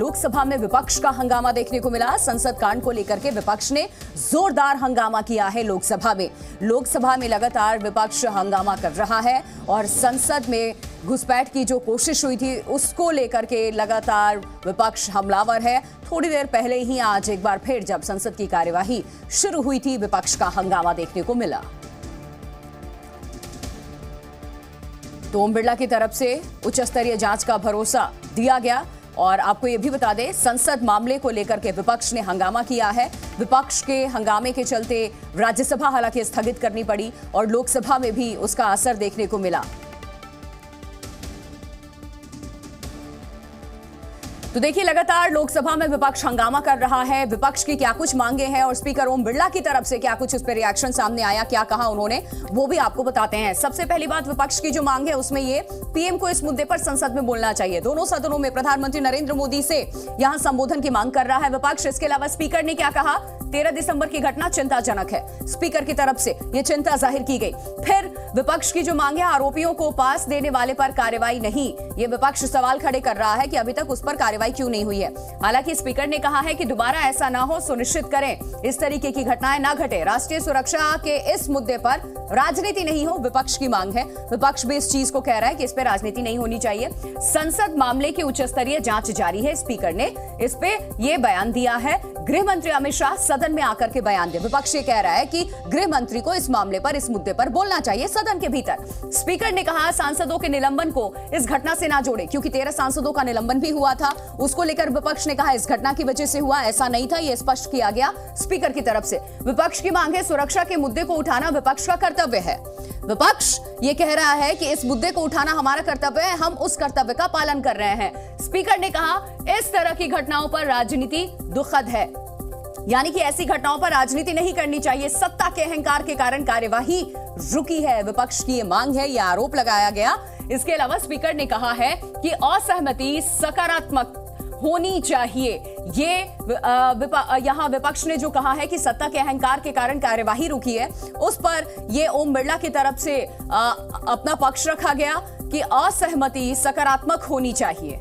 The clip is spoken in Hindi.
लोकसभा में विपक्ष का हंगामा देखने को मिला। संसद कांड को लेकर के विपक्ष ने जोरदार हंगामा किया है। लोकसभा में लगातार विपक्ष हंगामा कर रहा है और संसद में घुसपैठ की जो कोशिश हुई थी उसको लेकर के लगातार विपक्ष हमलावर है। थोड़ी देर पहले ही आज एक बार फिर जब संसद की कार्यवाही शुरू हुई थी, विपक्ष का हंगामा देखने को मिला। तो ओम बिरला की तरफ से उच्च स्तरीय जांच का भरोसा दिया गया। और आपको यह भी बता दें, संसद मामले को लेकर के विपक्ष ने हंगामा किया है। विपक्ष के हंगामे के चलते राज्यसभा हालांकि स्थगित करनी पड़ी और लोकसभा में भी उसका असर देखने को मिला। तो देखिए, लगातार लोकसभा में विपक्ष हंगामा कर रहा है। विपक्ष की क्या कुछ मांगे हैं और स्पीकर ओम बिरला की तरफ से क्या कुछ उस पर रिएक्शन सामने आया, क्या कहा उन्होंने, वो भी आपको बताते हैं। सबसे पहली बात, विपक्ष की जो मांग है उसमें ये पीएम को इस मुद्दे पर संसद में बोलना चाहिए। दोनों सदनों में प्रधानमंत्री नरेंद्र मोदी से यहां संबोधन की मांग कर रहा है विपक्ष। इसके अलावा स्पीकर ने क्या कहा, 13 दिसंबर की घटना चिंताजनक है। स्पीकर की तरफ से यह चिंता जाहिर की गई। फिर विपक्ष की जो मांग है, आरोपियों को पास देने वाले पर कार्रवाई नहीं। यह विपक्ष सवाल खड़े कर रहा है कि अभी तक उस पर कार्रवाई क्यों नहीं हुई है। हालांकि स्पीकर ने कहा है कि दोबारा ऐसा ना हो, सुनिश्चित करें इस तरीके की घटनाएं ना घटे। राष्ट्रीय सुरक्षा के इस मुद्दे पर राजनीति नहीं हो, विपक्ष की मांग है। विपक्ष भी इस चीज को कह रहा है कि इस पर राजनीति नहीं होनी चाहिए। संसद मामले की उच्च स्तरीय जांच जारी है। स्पीकर ने इस पे यह बयान दिया है। गृह मंत्री अमित शाह सदन में आकर के बयान दे। विपक्ष ये कह रहा है कि गृह मंत्री को इस मामले पर, इस मुद्दे पर बोलना चाहिए सदन के भीतर। स्पीकर ने कहा सांसदों के निलंबन को इस घटना से ना जोड़े, क्योंकि 13 सांसदों का निलंबन भी हुआ था। उसको लेकर विपक्ष ने कहा इस घटना की वजह से हुआ, ऐसा नहीं था। यह स्पष्ट किया गया स्पीकर की तरफ से। विपक्ष की मांग है सुरक्षा के मुद्दे को उठाना विपक्ष का कर्तव्य है। विपक्ष ये कह रहा है कि इस मुद्दे को उठाना हमारा कर्तव्य है, हम उस कर्तव्य का पालन कर रहे हैं। स्पीकर ने कहा इस तरह की घटनाओं पर राजनीति दुखद है, यानी कि ऐसी घटनाओं पर राजनीति नहीं करनी चाहिए। सत्ता के अहंकार के कारण कार्यवाही रुकी है, विपक्ष की ये मांग है, यह आरोप लगाया गया। इसके अलावा स्पीकर ने कहा है कि असहमति सकारात्मक होनी चाहिए। ये यहां विपक्ष ने जो कहा है कि सत्ता के अहंकार के कारण कार्यवाही रुकी है, उस पर ये ओम बिरला की तरफ से अपना पक्ष रखा गया कि असहमति सकारात्मक होनी चाहिए।